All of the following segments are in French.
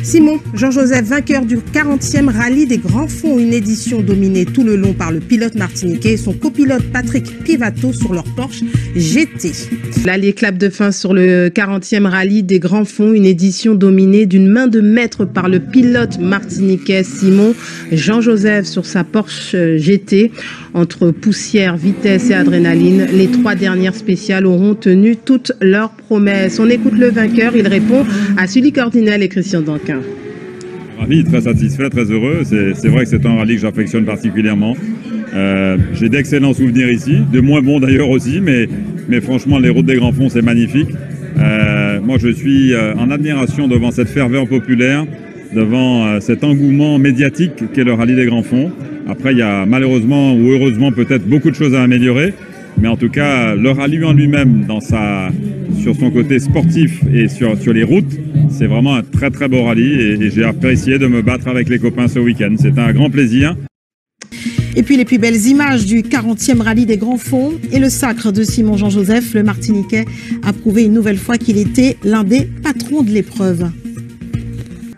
Simon Jean-Joseph, vainqueur du 40e rallye des Grands Fonds, une édition dominée tout le long par le pilote martiniquais et son copilote Patrick Pivato sur leur Porsche GT. L'allié clap de fin sur le 40e rallye des Grands Fonds, une édition dominée d'une main de maître par le pilote martiniquais Simon Jean-Joseph sur sa Porsche GT. Entre poussière, vitesse et adrénaline, les trois dernières spéciales auront tenu toutes leurs promesses. On écoute le vainqueur, il répond à Sully Cordinel et Christian Danquin. Ravi, très satisfait, très heureux. C'est vrai que c'est un rallye que j'affectionne particulièrement. J'ai d'excellents souvenirs ici, de moins bons d'ailleurs aussi, mais franchement, les routes des Grands Fonds, c'est magnifique. Moi, je suis en admiration devant cette ferveur populaire, devant cet engouement médiatique qu'est le rallye des Grands Fonds. Après, il y a malheureusement ou heureusement peut-être beaucoup de choses à améliorer, mais en tout cas, le rallye en lui-même, sur son côté sportif et sur les routes, c'est vraiment un très très beau rallye et j'ai apprécié de me battre avec les copains ce week-end. C'est un grand plaisir. Et puis les plus belles images du 40e rallye des Grands Fonds et le sacre de Simon Jean-Joseph, le Martiniquais, a prouvé une nouvelle fois qu'il était l'un des patrons de l'épreuve.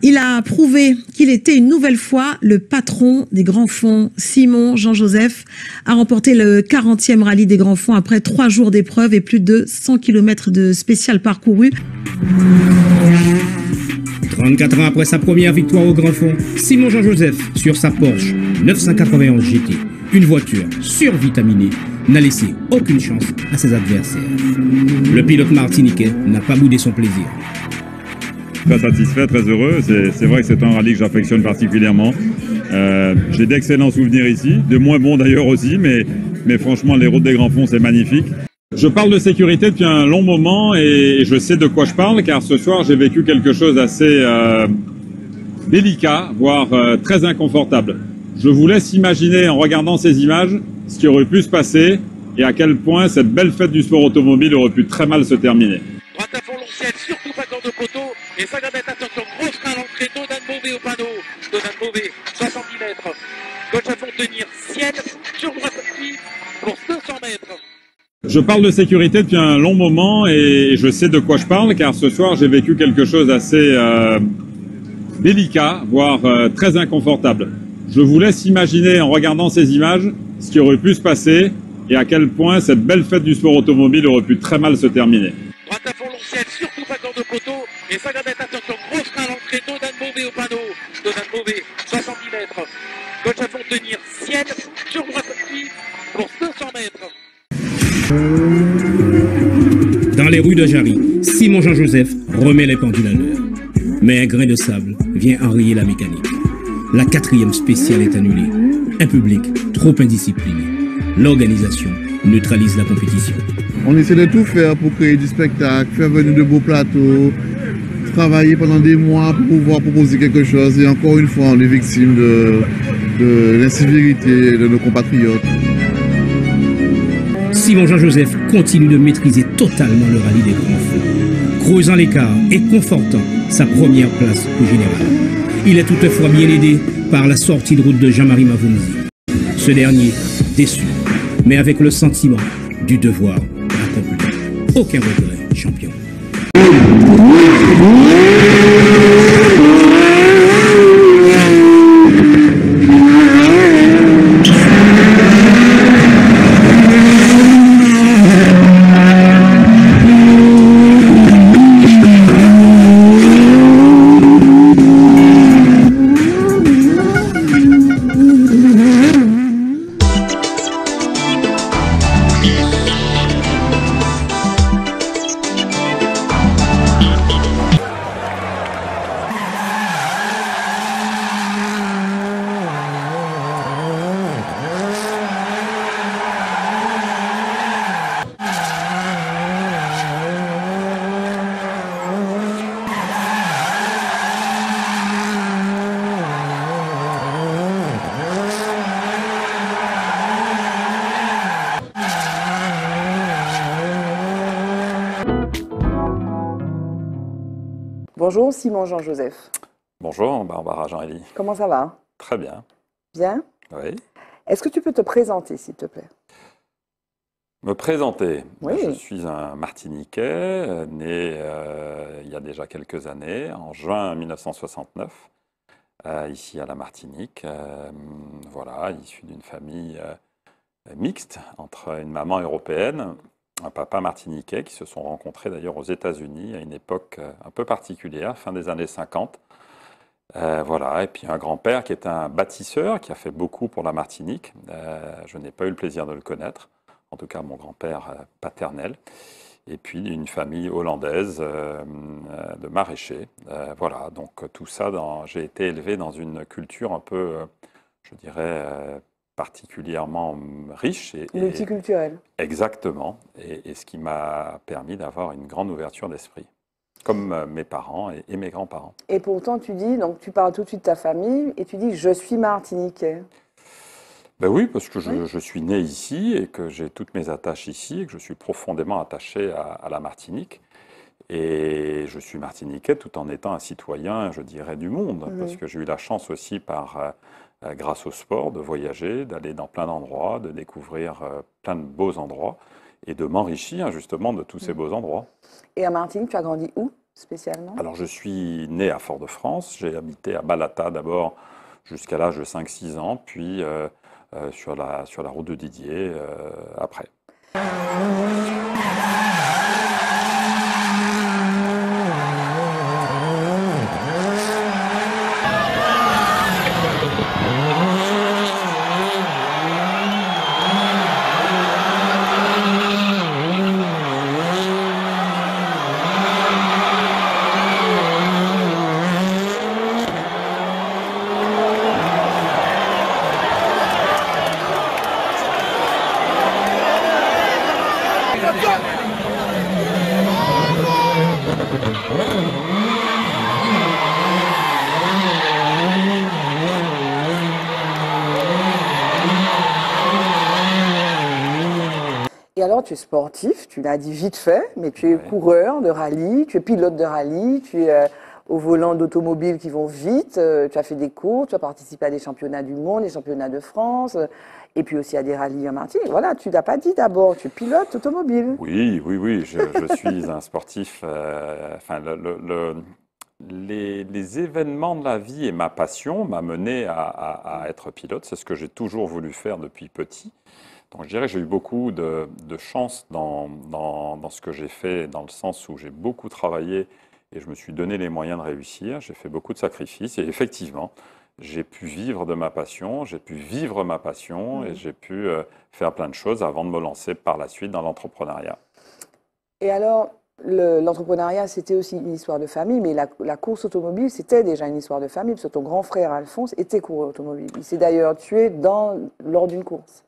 Il a prouvé qu'il était une nouvelle fois le patron des Grands Fonds. Simon Jean-Joseph a remporté le 40e rallye des Grands Fonds après 3 jours d'épreuve et plus de 100 km de spécial parcouru. 34 ans après sa première victoire au Grand Fonds, Simon Jean-Joseph, sur sa Porsche 991 GT, une voiture survitaminée, n'a laissé aucune chance à ses adversaires. Le pilote martiniquais n'a pas boudé son plaisir. Très satisfait, très heureux. C'est vrai que c'est un rallye que j'affectionne particulièrement. J'ai d'excellents souvenirs ici, de moins bons d'ailleurs aussi, mais franchement, les routes des Grands Fonds, c'est magnifique. Je parle de sécurité depuis un long moment et je sais de quoi je parle, car ce soir, j'ai vécu quelque chose d'assez délicat, voire très inconfortable. Je vous laisse imaginer, en regardant ces images, ce qui aurait pu se passer et à quel point cette belle fête du sport automobile aurait pu très mal se terminer. Droite à fond long ciel, surtout pas dans de poteau. Et ça va mettre attention, grosse frein à l'entrée, Dodan Beauvais au panneau. Dodan Beauvais, 70 mètres. Gauche à fond tenir, ciel, sur droite appui pour 200 mètres. Je parle de sécurité depuis un long moment et je sais de quoi je parle, car ce soir, j'ai vécu quelque chose d'assez délicat, voire très inconfortable. Je vous laisse imaginer, en regardant ces images, ce qui aurait pu se passer et à quel point cette belle fête du sport automobile aurait pu très mal se terminer. Droite à fond long ciel, surtout pas dans de poteau. Et ça va mettre attention, grosse frein à l'entrée, Dodan Beauvais au panneau. Dodan Beauvais, 70 mètres. Gauche à fond tenir, ciel, sur droite appui pour 200 mètres. Dans les rues de Jarry, Simon Jean-Joseph remet les pendules à l'heure. Mais un grain de sable vient enrayer la mécanique. La 4e spéciale est annulée. Un public trop indiscipliné. L'organisation neutralise la compétition. On essaie de tout faire pour créer du spectacle, faire venir de beaux plateaux, travailler pendant des mois pour pouvoir proposer quelque chose. Et encore une fois, on est victime de l'incivilité de nos compatriotes. Simon Jean-Joseph continue de maîtriser totalement le rallye des Grands Fonds, creusant l'écart et confortant sa première place au général. Il est toutefois bien aidé par la sortie de route de Jean-Marie Mavounzi. Ce dernier, déçu, mais avec le sentiment du devoir accompli. Aucun regret, champion. Bonjour Simon Jean-Joseph. Bonjour Barbara Jean-Élie. Comment ça va? Très bien. Bien? Oui. Est-ce que tu peux te présenter s'il te plaît? Me présenter. Oui. Je suis un Martiniquais, né il y a déjà quelques années, en juin 1969, ici à la Martinique. Voilà, issu d'une famille mixte entre une maman européenne, un papa martiniquais, qui se sont rencontrés d'ailleurs aux États-Unis à une époque un peu particulière, fin des années 50. Voilà, et puis un grand-père qui est un bâtisseur, qui a fait beaucoup pour la Martinique. Je n'ai pas eu le plaisir de le connaître, en tout cas mon grand-père paternel. Et puis une famille hollandaise de maraîchers. Voilà, donc tout ça, j'ai été élevé dans une culture un peu, je dirais, particulièrement riche. Multiculturel. Exactement, et ce qui m'a permis d'avoir une grande ouverture d'esprit, comme mes parents et mes grands-parents. Et pourtant, tu dis, donc tu parles tout de suite de ta famille et tu dis, je suis martiniquais. Ben oui, parce que Oui. je suis né ici et que j'ai toutes mes attaches ici et que je suis profondément attaché à la Martinique. Et je suis martiniquais tout en étant un citoyen, je dirais, du monde, parce que j'ai eu la chance aussi, grâce au sport, de voyager, d'aller dans plein d'endroits, de découvrir plein de beaux endroits et de m'enrichir justement de tous ces beaux endroits. Et à Martinique, tu as grandi où spécialement? Alors je suis né à Fort-de-France, j'ai habité à Balata d'abord jusqu'à l'âge de 5-6 ans, puis sur la route de Didier après. Et alors, tu es sportif, tu l'as dit vite fait, mais tu es Ouais. coureur de rallye, tu es pilote de rallye, tu es au volant d'automobiles qui vont vite, tu as fait des courses, tu as participé à des championnats du monde, des championnats de France, et puis aussi à des rallyes en Martinique. Voilà, tu l'as pas dit d'abord, tu es pilote automobile. Oui, oui, oui, je suis un sportif. Enfin, les événements de la vie et ma passion m'a mené à être pilote. C'est ce que j'ai toujours voulu faire depuis petit. Donc je dirais que j'ai eu beaucoup de chance dans ce que j'ai fait, dans le sens où j'ai beaucoup travaillé et je me suis donné les moyens de réussir. J'ai fait beaucoup de sacrifices et effectivement, j'ai pu vivre de ma passion, j'ai pu vivre ma passion et j'ai pu faire plein de choses avant de me lancer par la suite dans l'entrepreneuriat. Et alors, l'entrepreneuriat, c'était aussi une histoire de famille, mais la course automobile, c'était déjà une histoire de famille, parce que ton grand frère Alphonse était coureur automobile. Il s'est d'ailleurs tué lors d'une course.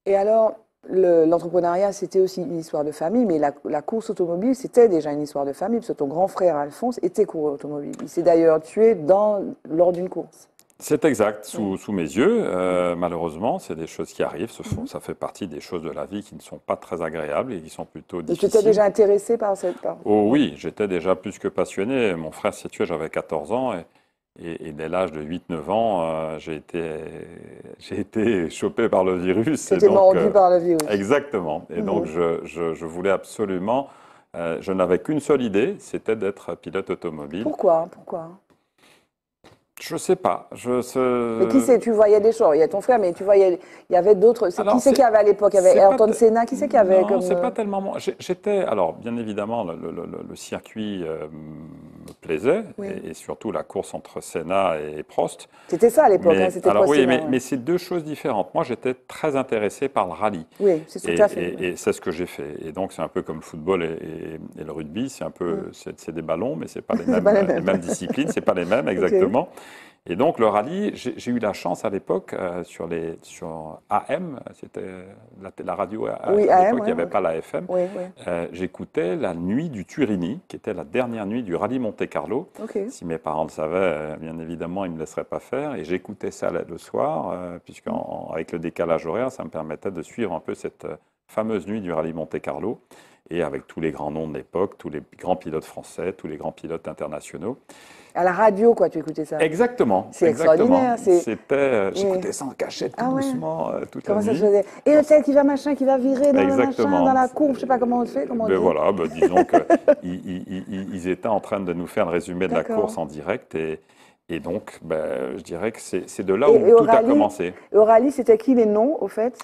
Et alors, l'entrepreneuriat, c'était aussi une histoire de famille, mais la course automobile, c'était déjà une histoire de famille, parce que ton grand frère Alphonse était coureur automobile. Il s'est d'ailleurs tué lors d'une course. C'est exact, sous mes yeux. Malheureusement, c'est des choses qui arrivent. Ça fait partie des choses de la vie qui ne sont pas très agréables et qui sont plutôt difficiles. Et tu étais déjà intéressé par cette part? Oh oui, j'étais déjà plus que passionné. Mon frère s'est tué, j'avais 14 ans. Et dès l'âge de 8-9 ans, j'ai été chopé par le virus. C'était mordu par le virus. Exactement. Et donc, je voulais absolument... je n'avais qu'une seule idée, c'était d'être pilote automobile. Pourquoi? Je sais pas. Mais qui c'est? Tu voyais des choses. Il y a ton frère, mais tu voyais, il y avait d'autres. Qui c'est qu'il y avait à l'époque? Il y avait Ayrton Senna. Qui c'est qu'il y avait Non, c'est pas tellement moi. Alors, bien évidemment, le circuit me plaisait, et surtout la course entre Senna et Prost. C'était ça à l'époque, c'était alors Prost, oui, Senna, mais c'est deux choses différentes. Moi, j'étais très intéressé par le rallye. Oui, c'est tout à fait. Et c'est ce que j'ai fait. Et donc, c'est un peu comme le football et le rugby. C'est un peu, c'est des ballons, mais c'est pas les mêmes disciplines. C'est pas les mêmes, exactement. Okay. Et donc, le rallye, j'ai eu la chance à l'époque, sur AM, c'était la radio à l'époque, il n'y avait pas la FM. Oui. J'écoutais la nuit du Turini, qui était la dernière nuit du rallye Monte-Carlo. Okay. Si mes parents le savaient, bien évidemment, ils ne me laisseraient pas faire. Et j'écoutais ça le soir, puisqu'avec le décalage horaire, ça me permettait de suivre un peu cette fameuse nuit du rallye Monte-Carlo. Et avec tous les grands noms de l'époque, tous les grands pilotes français, tous les grands pilotes internationaux. À la radio, quoi, tu écoutais ça? Exactement. C'est extraordinaire. J'écoutais ça en cachette, tout doucement, toute comment la ça nuit. se faisait? Et le tel qui va machin, qui va virer dans le machin, dans la courbe, je sais pas comment on le fait. Voilà, disons qu'ils étaient en train de nous faire le résumé de la course en direct. Et donc, je dirais que c'est de là où tout a commencé. Au rallye, c'était qui les noms, au fait?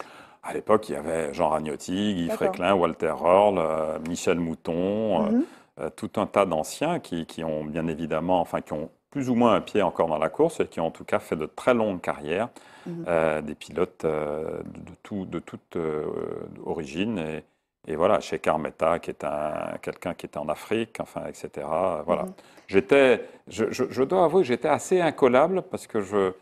À l'époque, il y avait Jean Ragnotti, Guy Fréquelin, Walter Röhrl, Michel Mouton, tout un tas d'anciens qui ont bien évidemment, enfin qui ont plus ou moins un pied encore dans la course et qui ont en tout cas fait de très longues carrières, des pilotes de toute origine. Et voilà, chez Carmetta, qui est quelqu'un qui était en Afrique, enfin, etc. Voilà. Je dois avouer que j'étais assez incollable parce que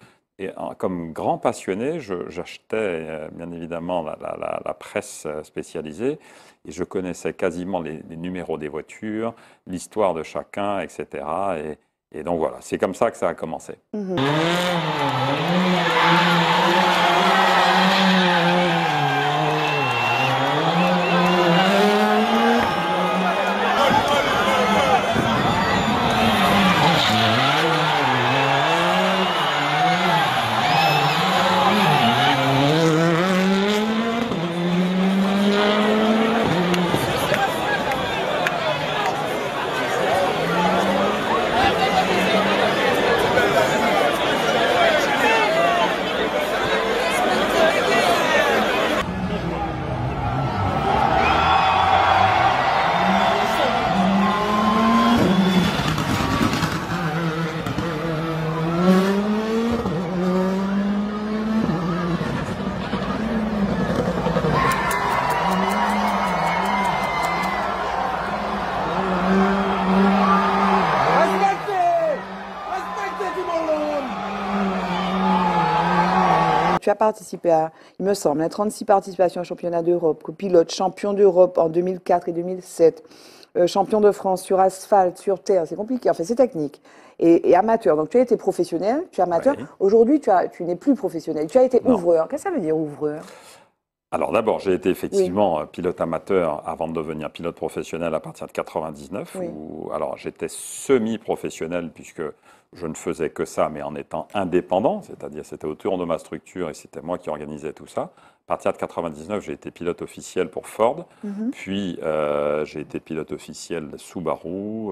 comme grand passionné, j'achetais bien évidemment la presse spécialisée et je connaissais quasiment les numéros des voitures, l'histoire de chacun, etc. Et donc voilà, c'est comme ça que ça a commencé. Tu as participé à, il me semble, 36 participations au championnat d'Europe, copilote, champion d'Europe en 2004 et 2007, champion de France sur asphalte, sur terre, c'est compliqué, enfin c'est technique, et amateur. Donc tu as été professionnel, tu es amateur. Oui. Aujourd'hui, tu n'es plus professionnel, tu as été ouvreur. Qu'est-ce que ça veut dire ouvreur? Alors d'abord, j'ai été effectivement pilote amateur avant de devenir pilote professionnel à partir de 99. Oui. Alors j'étais semi-professionnel puisque je ne faisais que ça, mais en étant indépendant, c'est-à-dire c'était autour de ma structure et c'était moi qui organisais tout ça. À partir de 99, j'ai été pilote officiel pour Ford, puis j'ai été pilote officiel Subaru,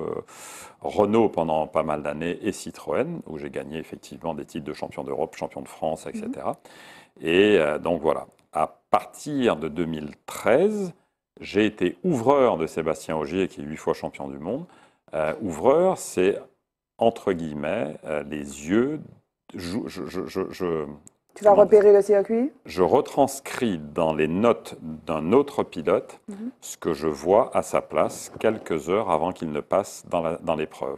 Renault pendant pas mal d'années et Citroën, où j'ai gagné effectivement des titres de champion d'Europe, champion de France, etc. Et donc voilà. À partir de 2013, j'ai été ouvreur de Sébastien Ogier, qui est 8 fois champion du monde. Ouvreur, c'est, entre guillemets, les yeux... Tu vas repérer le circuit? Je retranscris dans les notes d'un autre pilote ce que je vois à sa place quelques heures avant qu'il ne passe dans l'épreuve.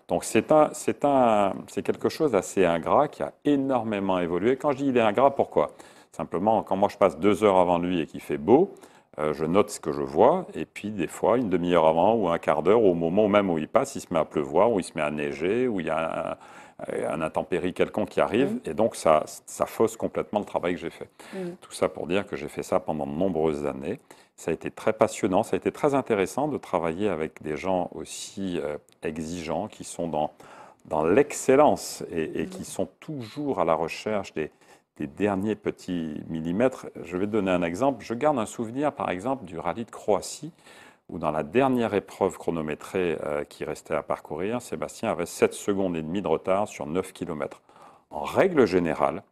Donc c'est quelque chose d'assez ingrat qui a énormément évolué. Quand je dis il est ingrat, pourquoi ? Simplement, quand moi je passe 2 heures avant lui et qu'il fait beau, je note ce que je vois, et puis des fois, une demi-heure avant ou un quart d'heure, au moment même où il passe, il se met à pleuvoir, ou il se met à neiger, ou il y a un intempérie quelconque qui arrive, et donc ça fausse complètement le travail que j'ai fait. Tout ça pour dire que j'ai fait ça pendant de nombreuses années. Ça a été très passionnant, ça a été très intéressant de travailler avec des gens aussi exigeants, qui sont dans l'excellence et qui sont toujours à la recherche des derniers petits millimètres. Je vais te donner un exemple. Je garde un souvenir, par exemple, du rallye de Croatie, où dans la dernière épreuve chronométrée qui restait à parcourir, Sébastien avait 7 secondes et demie de retard sur 9 km. En règle générale,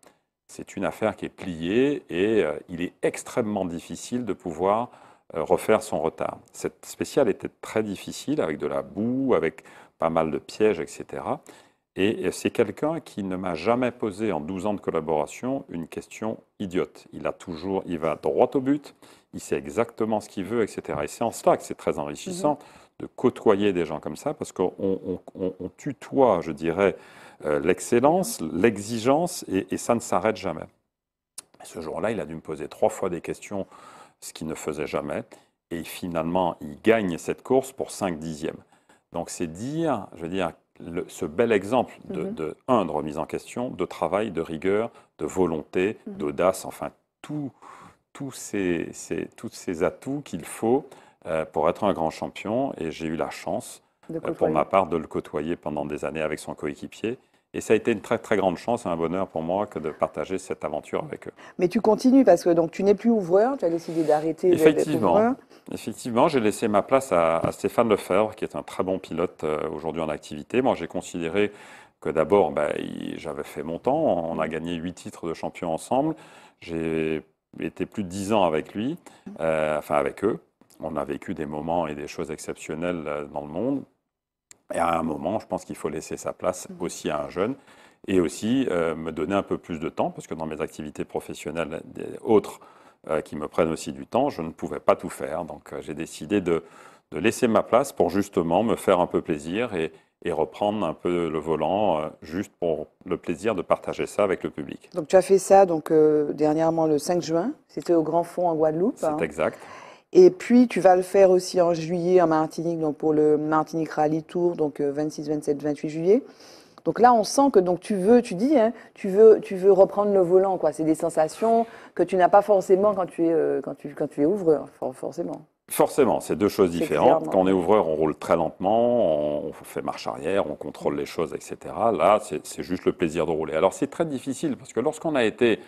c'est une affaire qui est pliée et il est extrêmement difficile de pouvoir refaire son retard. Cette spéciale était très difficile, avec de la boue, avec pas mal de pièges, etc. Et c'est quelqu'un qui ne m'a jamais posé, en 12 ans de collaboration, une question idiote. Il va droit au but, il sait exactement ce qu'il veut, etc. Et c'est en cela que c'est très enrichissant de côtoyer des gens comme ça, parce qu'on tutoie, je dirais, l'excellence, l'exigence, et ça ne s'arrête jamais. Et ce jour-là, il a dû me poser 3 fois des questions, ce qu'il ne faisait jamais, et finalement, il gagne cette course pour 5 dixièmes. Donc c'est dire, je veux dire, ce bel exemple de remise en question, de travail, de rigueur, de volonté, d'audace, enfin tous ces atouts qu'il faut pour être un grand champion. Et j'ai eu la chance, pour ma part, de le côtoyer pendant des années avec son coéquipier. Et ça a été une très très grande chance et un bonheur pour moi que de partager cette aventure avec eux. Mais tu continues parce que donc, tu n'es plus ouvreur, tu as décidé d'arrêter d'être ouvreur. Effectivement, j'ai laissé ma place à Stéphane Lefebvre, qui est un très bon pilote aujourd'hui en activité. Moi, j'ai considéré que d'abord, j'avais fait mon temps. On a gagné 8 titres de champion ensemble. J'ai été plus de 10 ans avec lui, avec eux. On a vécu des moments et des choses exceptionnelles dans le monde. Et à un moment, je pense qu'il faut laisser sa place aussi à un jeune et aussi me donner un peu plus de temps, parce que dans mes activités professionnelles autres qui me prennent aussi du temps, je ne pouvais pas tout faire. Donc j'ai décidé de laisser ma place pour justement me faire un peu plaisir et reprendre un peu le volant, juste pour le plaisir de partager ça avec le public. Donc tu as fait ça dernièrement le 5 juin, c'était au Grand Fond en Guadeloupe. C'est exact. Et puis, tu vas le faire aussi en juillet en Martinique, donc pour le Martinique Rally Tour, donc 26, 27, 28 juillet. Donc là, on sent que tu veux reprendre le volant, quoi. C'est des sensations que tu n'as pas forcément quand tu es ouvreur, forcément. Forcément, c'est deux choses différentes. Quand on est ouvreur, on roule très lentement, on fait marche arrière, on contrôle les choses, etc. Là, c'est juste le plaisir de rouler. Alors, c'est très difficile parce que lorsqu'on a été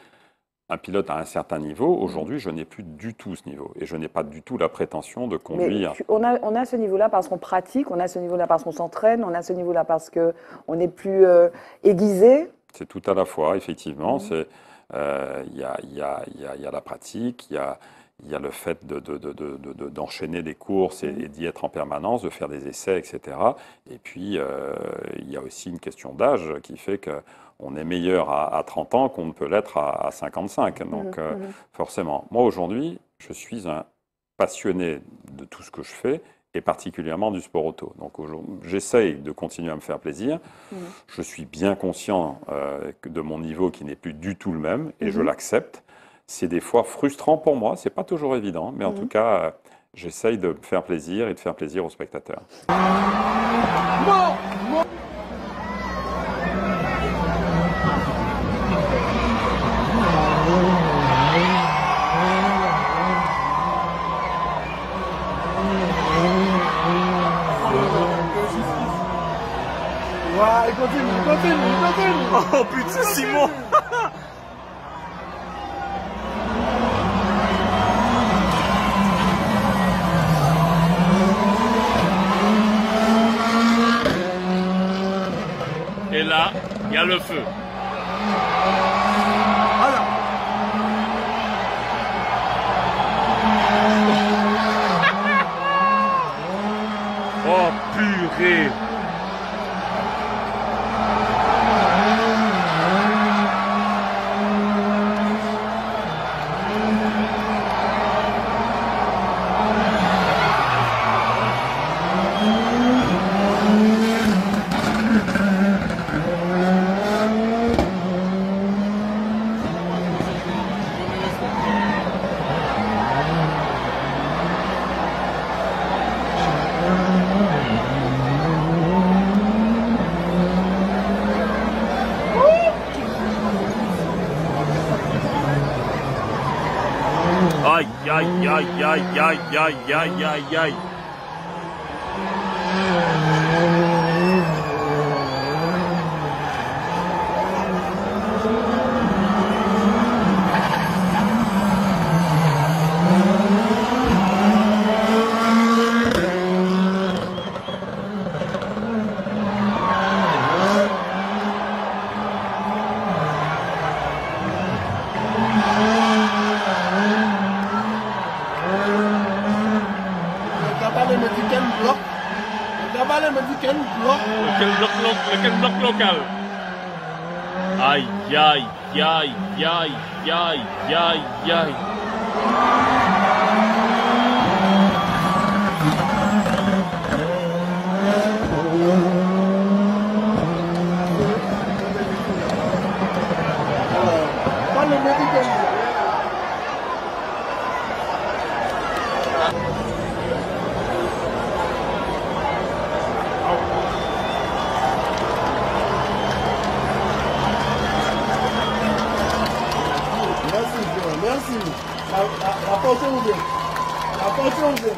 un pilote à un certain niveau, aujourd'hui, je n'ai plus du tout ce niveau. Et je n'ai pas du tout la prétention de conduire. Mais on a ce niveau-là parce qu'on pratique, on a ce niveau-là parce qu'on s'entraîne, on a ce niveau-là parce qu'on est plus aiguisé. C'est tout à la fois, effectivement. Il y a la pratique, il y a le fait d'enchaîner des courses et d'y être en permanence, de faire des essais, etc. Et puis, il y a aussi une question d'âge qui fait qu'on est meilleur à 30 ans qu'on ne peut l'être à 55. Donc, forcément. Moi, aujourd'hui, je suis un passionné de tout ce que je fais, et particulièrement du sport auto. Donc, j'essaye de continuer à me faire plaisir. Je suis bien conscient de mon niveau qui n'est plus du tout le même, et je l'accepte. C'est des fois frustrant pour moi, c'est pas toujours évident, mais en tout cas, j'essaye de me faire plaisir et de faire plaisir aux spectateurs. Ouais, continue. Oh putain, Simon. Et là, il y a le feu. Voilà. Oh purée. Aïe, aïe, aïe, aïe, aïe, aïe, aïe, aïe, aïe. Lequel bloc local? Aïe, aïe, aïe, aïe, aïe, aïe, aïe. Merci. La porte est ouverte. La porte est ouverte.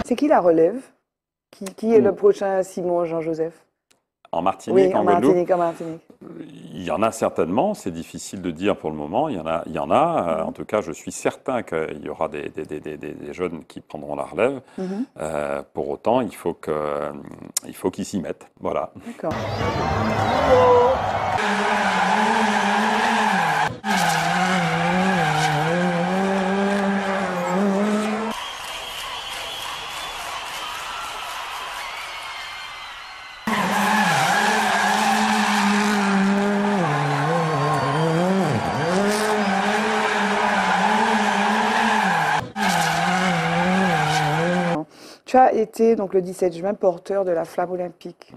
C'est qui la relève? Qui est le prochain Simon Jean-Joseph? En Martinique, Oui, en Martinique, en Martinique. Il y en a certainement, c'est difficile de dire pour le moment, il y en a. En tout cas, je suis certain qu'il y aura des jeunes qui prendront la relève. Pour autant, il faut qu'ils s'y mettent. Voilà. D'accord. Tu as été donc le 17 juin porteur de la flamme olympique.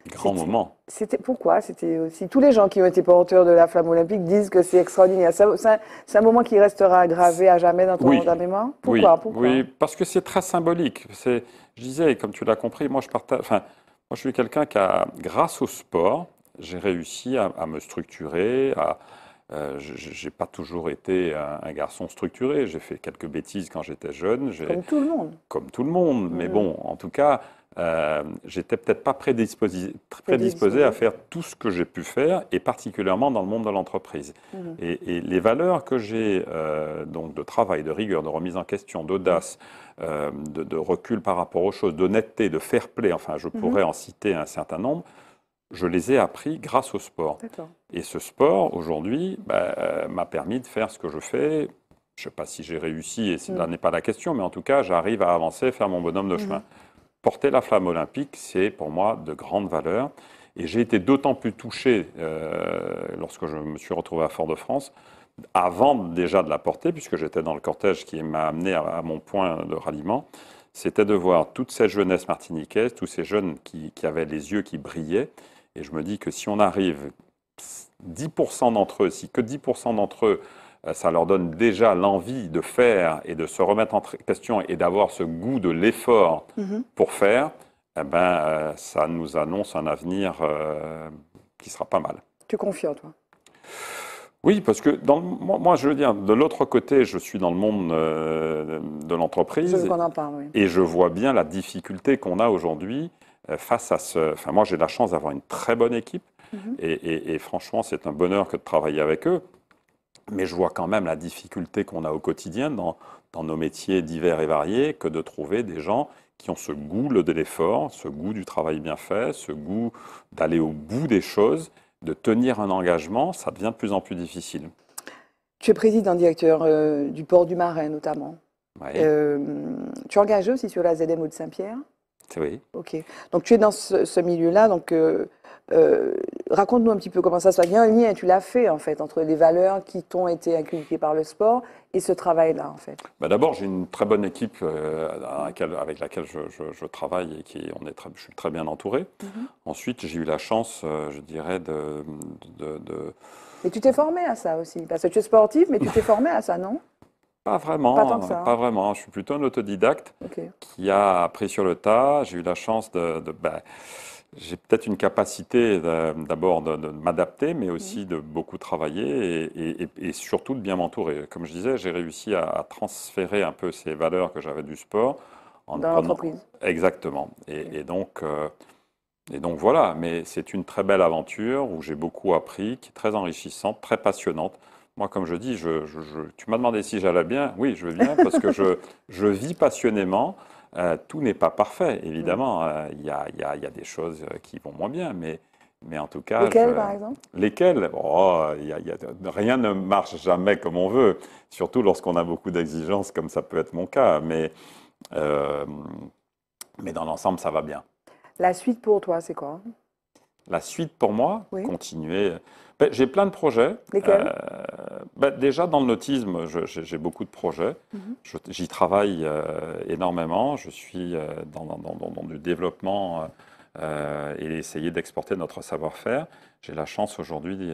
Grand moment. C'était pourquoi? C'était aussi tous les gens qui ont été porteurs de la flamme olympique disent que c'est extraordinaire. C'est un moment qui restera gravé à jamais dans ta mémoire. Pourquoi? Oui, parce que c'est très symbolique. Je disais, comme tu l'as compris, moi je suis quelqu'un qui a, grâce au sport, j'ai réussi à me structurer. Je n'ai pas toujours été un garçon structuré. J'ai fait quelques bêtises quand j'étais jeune. Comme tout le monde. Comme tout le monde. Mais bon, en tout cas, j'étais peut-être pas prédisposé à faire tout ce que j'ai pu faire, et particulièrement dans le monde de l'entreprise. Et les valeurs que j'ai, donc de travail, de rigueur, de remise en question, d'audace, de recul par rapport aux choses, d'honnêteté, de fair play, enfin, je pourrais en citer un certain nombre, je les ai appris grâce au sport. Et ce sport, aujourd'hui, m'a permis de faire ce que je fais. Je ne sais pas si j'ai réussi, et là n'est pas la question, mais en tout cas, j'arrive à avancer, faire mon bonhomme de chemin. Porter la flamme olympique, c'est pour moi de grandes valeurs. Et j'ai été d'autant plus touché lorsque je me suis retrouvé à Fort-de-France, avant déjà de la porter, puisque j'étais dans le cortège qui m'a amené à mon point de ralliement, c'était de voir toute cette jeunesse martiniquaise, tous ces jeunes qui avaient les yeux qui brillaient. Et je me dis que si on arrive 10% d'entre eux, si que 10% d'entre eux, ça leur donne déjà l'envie de faire et de se remettre en question et d'avoir ce goût de l'effort pour faire, ça nous annonce un avenir qui sera pas mal. Tu es confiant, toi? Oui, parce que moi, je veux dire, de l'autre côté, je suis dans le monde de l'entreprise. Je veux qu'on en parle, oui. Et je vois bien la difficulté qu'on a aujourd'hui face à ce... Enfin, moi, j'ai la chance d'avoir une très bonne équipe. Et franchement, c'est un bonheur que de travailler avec eux. Mais je vois quand même la difficulté qu'on a au quotidien dans nos métiers divers et variés, que de trouver des gens qui ont ce goût de l'effort, ce goût du travail bien fait, ce goût d'aller au bout des choses, de tenir un engagement. Ça devient de plus en plus difficile. Tu es président directeur du port du Marin, notamment. Oui. Tu es engagé aussi sur la ZMO de Saint-Pierre? Oui. Ok. Donc tu es dans ce milieu-là. Donc Raconte-nous un petit peu comment ça se passe. Il y a un lien, tu l'as fait en fait, entre les valeurs qui t'ont été inculquées par le sport et ce travail-là en fait. Bah, d'abord, j'ai une très bonne équipe avec laquelle je travaille et je suis très bien entouré. Ensuite, j'ai eu la chance, je dirais, Et tu t'es formé à ça aussi, parce que tu es sportif, mais tu t'es formé à ça, non? Pas vraiment, Pas tant que ça, hein. pas vraiment. Je suis plutôt un autodidacte Ok. qui a appris sur le tas. J'ai eu la chance j'ai peut-être une capacité d'abord de m'adapter, mais aussi de beaucoup travailler et surtout de bien m'entourer. Comme je disais, j'ai réussi à transférer un peu ces valeurs que j'avais du sport Dans l'entreprise. Exactement. Et donc voilà, mais c'est une très belle aventure où j'ai beaucoup appris, qui est très enrichissante, très passionnante. Moi, comme je dis, tu m'as demandé si j'allais bien. Oui, je vais bien parce que je vis passionnément. Tout n'est pas parfait, évidemment. Il y a des choses qui vont moins bien, mais en tout cas... Lesquelles, par exemple? Lesquelles? Oh, rien ne marche jamais comme on veut, surtout lorsqu'on a beaucoup d'exigences, comme ça peut être mon cas. Mais dans l'ensemble, ça va bien. La suite pour toi, c'est quoi? La suite pour moi, Oui. continuer. J'ai plein de projets. Lesquels? Déjà, dans le nautisme, j'ai beaucoup de projets. J'y travaille énormément. Je suis dans du développement et essayer d'exporter notre savoir-faire. J'ai la chance aujourd'hui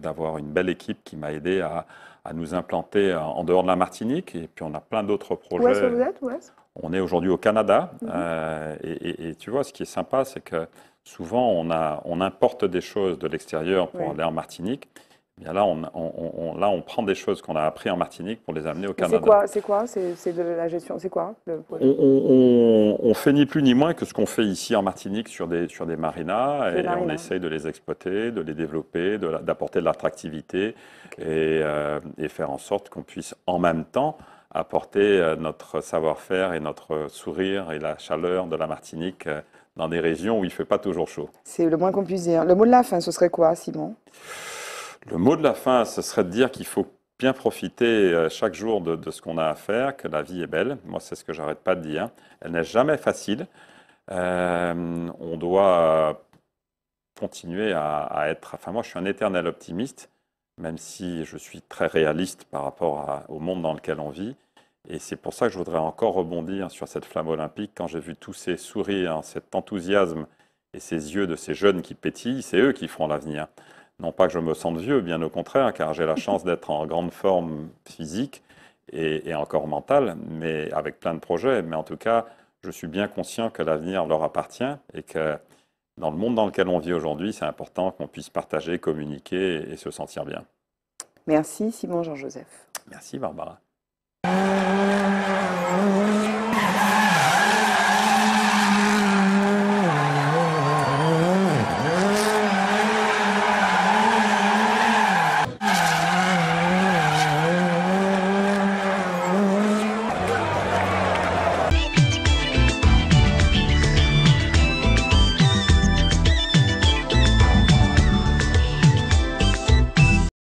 d'avoir une belle équipe qui m'a aidé à nous implanter en dehors de la Martinique. Et puis, on a plein d'autres projets. Où est-ce que vous êtes? Où est-ce? On est aujourd'hui au Canada. Et tu vois, ce qui est sympa, c'est que souvent, on importe des choses de l'extérieur pour aller en Martinique. Bien là, on prend des choses qu'on a apprises en Martinique pour les amener au Canada. C'est quoi? C'est de la gestion. C'est quoi le projet? On fait ni plus ni moins que ce qu'on fait ici en Martinique sur des marinas. Et on essaye de les exploiter, de les développer, d'apporter de l'attractivité et faire en sorte qu'on puisse en même temps apporter notre savoir-faire et notre sourire et la chaleur de la Martinique dans des régions où il ne fait pas toujours chaud. C'est le moins qu'on puisse dire. Le mot de la fin, ce serait quoi, Simon? Le mot de la fin, ce serait de dire qu'il faut bien profiter chaque jour de ce qu'on a à faire, que la vie est belle. Moi, c'est ce que j'arrête pas de dire. Elle n'est jamais facile. On doit continuer à être... Enfin, moi, je suis un éternel optimiste, même si je suis très réaliste par rapport au monde dans lequel on vit. Et c'est pour ça que je voudrais encore rebondir sur cette flamme olympique. Quand j'ai vu tous ces sourires, cet enthousiasme et ces yeux de ces jeunes qui pétillent, c'est eux qui feront l'avenir. Non pas que je me sente vieux, bien au contraire, car j'ai la chance d'être en grande forme physique et encore mentale, mais avec plein de projets. Mais en tout cas, je suis bien conscient que l'avenir leur appartient et que dans le monde dans lequel on vit aujourd'hui, c'est important qu'on puisse partager, communiquer et se sentir bien. Merci, Simon Jean-Joseph. Merci, Barbara.